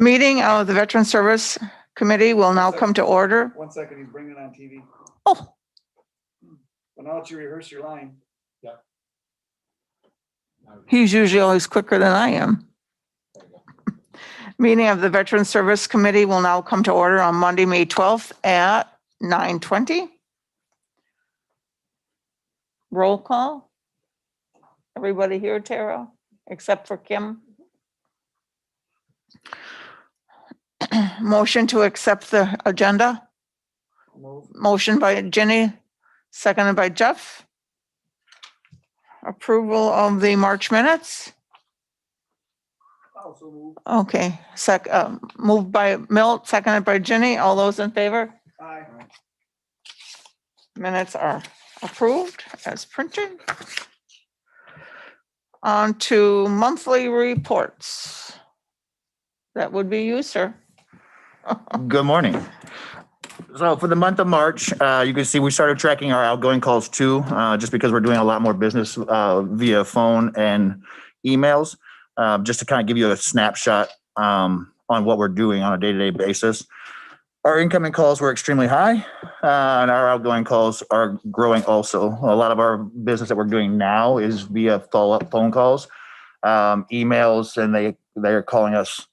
Meeting of the Veteran Service Committee will now come to order. 1 second, he's bringing it on TV. Oh, Well, now that you rehearse your line. he's usually always quicker than I am. Meeting of the Veteran Service Committee will now come to order on Monday, May 12th at 9:20. Roll call. Everybody here, Tara, except for Kim. Motion to accept the agenda. Motion by Jenny, seconded by Jeff. Approval of the March minutes. Also move. Okay, moved by Milt, seconded by Jenny. All those in favor? Aye. Minutes are approved as printed. On to monthly reports. That would be you, sir. Good morning. So for the month of March, you can see we started tracking our outgoing calls too, just because we're doing a lot more business via phone and emails, just to kind of give you a snapshot on what we're doing on a day-to-day basis. Our incoming calls were extremely high, and our outgoing calls are growing also. A lot of our business that we're doing now is via follow-up phone calls, emails, and they are calling us,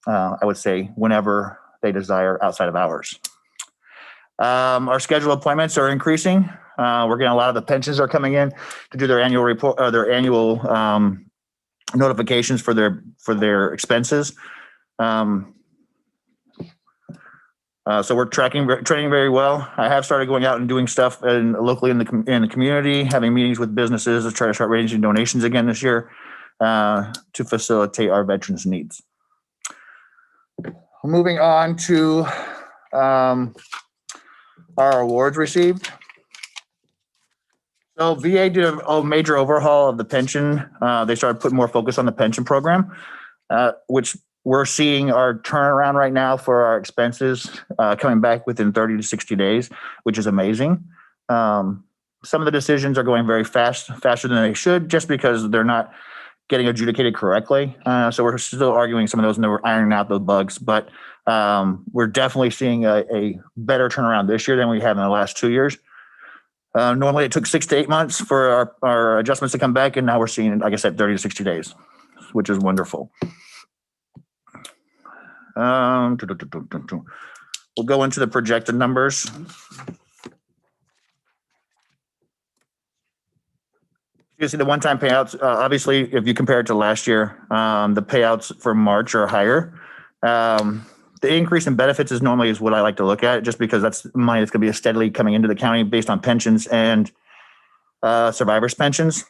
I would say, whenever they desire outside of hours. Our scheduled appointments are increasing. We're getting a lot of the pensions are coming in to do their annual report, or their annual notifications for their expenses. So we're training very well. I have started going out and doing stuff locally in the community, having meetings with businesses to try to start raising donations again this year to facilitate our veterans' needs. Moving on to our awards received. So VA did a major overhaul of the pension. They started putting more focus on the pension program, which we're seeing our turnaround right now for our expenses coming back within 30 to 60 days, which is amazing. Some of the decisions are going very faster than they should, just because they're not getting adjudicated correctly. So we're still arguing some of those, and we're ironing out those bugs. But we're definitely seeing a better turnaround this year than we have in the last 2 years. Normally, it took 6 to 8 months for our adjustments to come back, and now we're seeing, like I said, 30 to 60 days, which is wonderful. We'll go into the projected numbers. You see the one-time payouts. Obviously, if you compare it to last year, the payouts for March are higher. The increase in benefits is what I like to look at, just because that's money that's going to be steadily coming into the county based on pensions and survivors' pensions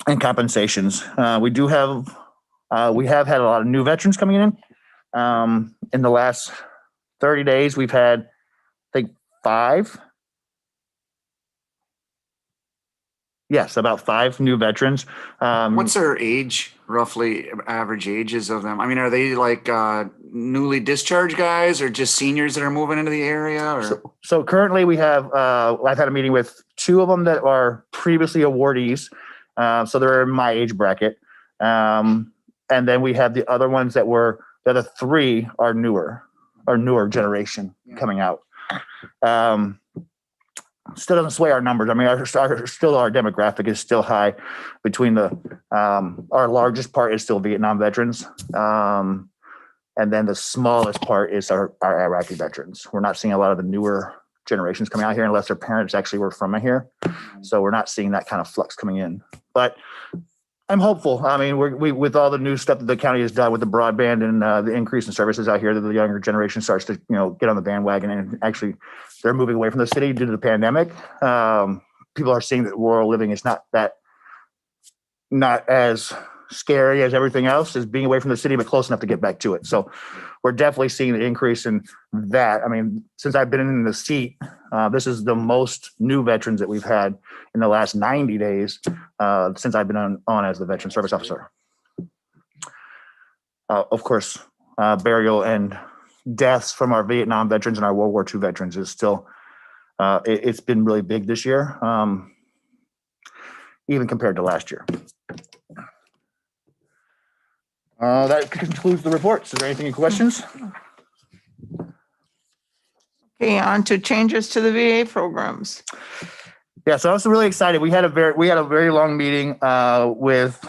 and compensations. We have had a lot of new veterans coming in. In the last 30 days, we've had, I think, 5. Yes, about 5 new veterans. What's their age, roughly average ages of them? I mean, are they like newly discharged guys, or just seniors that are moving into the area? Or? So currently we have, I've had a meeting with 2 of them that are previously awardees. So they're in my age bracket. And then we have the other ones that were, the other 3 are newer generation coming out. Still doesn't sway our numbers. I mean, our demographic is still high. Between our largest part is still Vietnam veterans, and then the smallest part is our Iraqi veterans. We're not seeing a lot of the newer generations coming out here unless their parents actually were from here. So we're not seeing that kind of flux coming in. But I'm hopeful. I mean, we with all the new stuff that the county has done with the broadband and the increase in services out here, that the younger generation starts to get on the bandwagon, and actually they're moving away from the city due to the pandemic. People are seeing that rural living is not as scary as everything else, is being away from the city, but close enough to get back to it. So we're definitely seeing the increase in that. I mean, since I've been in the seat, this is the most new veterans that we've had in the last 90 days since I've been on as the veteran service officer. Of course, burial and deaths from our Vietnam veterans and our World War II veterans is still, it's been really big this year, even compared to last year. That concludes the reports. Is there anything, questions? Okay, on to changes to the VA programs. Yeah, so I was really excited. We had a very long meeting with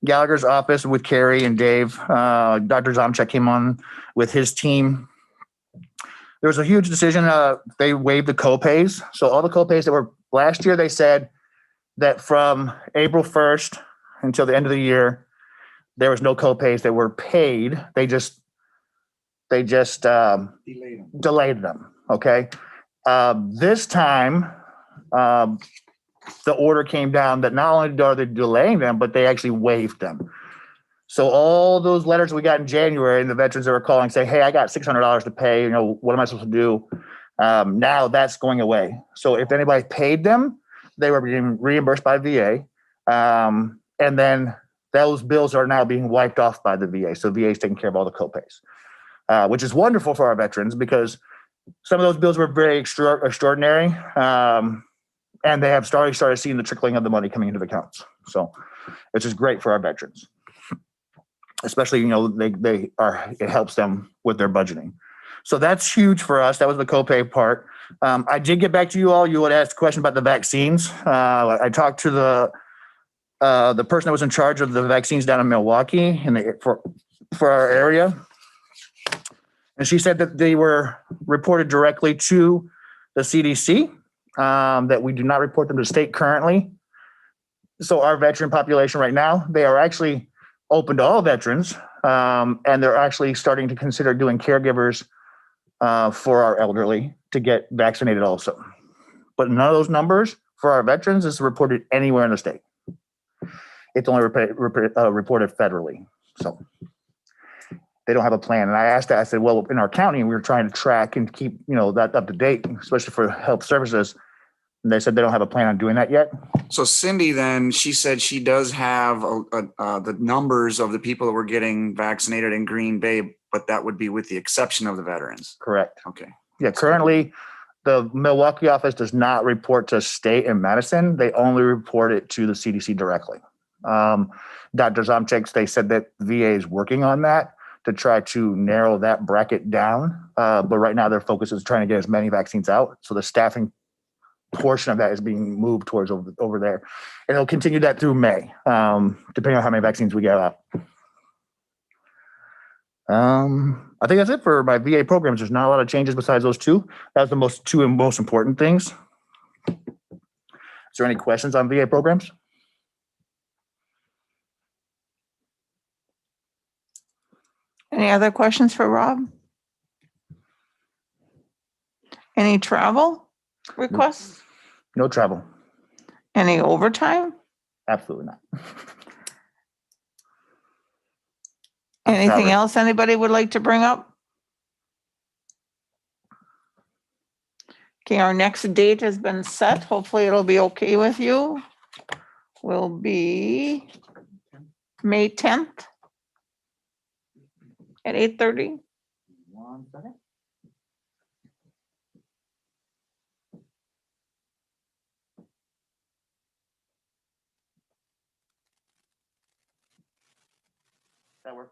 Gallagher's office with Carrie and Dave. Dr. Zomchek came on with his team. There was a huge decision. They waived the copays. So all the copays that were last year, they said that from April 1st until the end of the year, there was no copays that were paid. They just delayed them. Okay. This time, the order came down that not only are they delaying them, but they actually waived them. So all those letters we got in January and the veterans that were calling saying, hey, I got $600 to pay, what am I supposed to do? Now that's going away. So if anybody paid them, they were being reimbursed by VA. And then those bills are now being wiped off by the VA. So VA is taking care of all the copays, which is wonderful for our veterans because some of those bills were very extraordinary. And they have started seeing the trickling of the money coming into the accounts. So it's just great for our veterans. Especially, it helps them with their budgeting. So that's huge for us. That was the copay part. I did get back to you all. You would ask a question about the vaccines. I talked to the person that was in charge of the vaccines down in Milwaukee for our area. And she said that they were reported directly to the CDC, that we do not report them to state currently. So our veteran population right now, they are actually open to all veterans, and they're actually starting to consider doing caregivers for our elderly to get vaccinated also. But none of those numbers for our veterans is reported anywhere in the state. It's only reported federally. So they don't have a plan. And I asked that, I said, well, in our county, we were trying to track and keep, that up to date, especially for health services. And they said they don't have a plan on doing that yet. So Cindy, then she said she does have the numbers of the people that were getting vaccinated in Green Bay, but that would be with the exception of the veterans. Correct. Okay. Yeah. Currently, the Milwaukee office does not report to state and Madison. They only report it to the CDC directly. Dr. Zomchek, they said that VA is working on that to try to narrow that bracket down. But right now their focus is trying to get as many vaccines out. So the staffing portion of that is being moved towards over there. And it'll continue that through May, depending on how many vaccines we get out. I think that's it for my VA programs. There's not a lot of changes besides those two. That was the two most important things. Is there any questions on VA programs? Any other questions for Rob? Any travel requests? No travel. Any overtime? Absolutely not. Anything else anybody would like to bring up? Okay, our next date has been set. Hopefully it'll be okay with you. Will be May 10th at 8:30. 1 second. That works.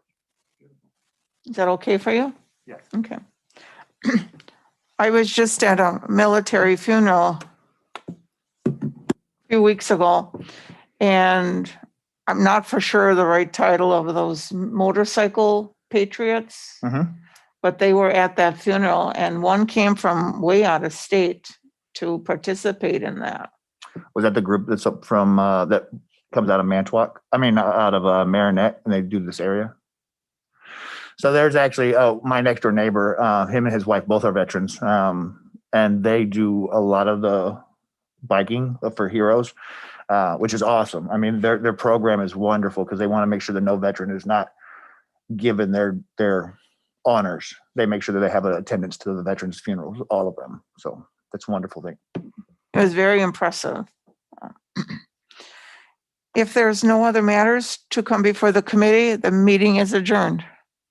Is that okay for you? Yes. Okay. I was just at a military funeral a few weeks ago, and I'm not for sure the right title of those motorcycle patriots, but they were at that funeral, and one came from way out of state to participate in that. Was that the group that's up from that comes out of Mantua? I mean, out of Marinette, and they do this area. So there's actually my next door neighbor, him and his wife, both are veterans, and they do a lot of the biking for heroes, which is awesome. I mean, their program is wonderful because they want to make sure that no veteran is not given their honors. They make sure that they have an attendance to the veterans' funerals, all of them. So that's a wonderful thing. It was very impressive. If there's no other matters to come before the committee, the meeting is adjourned.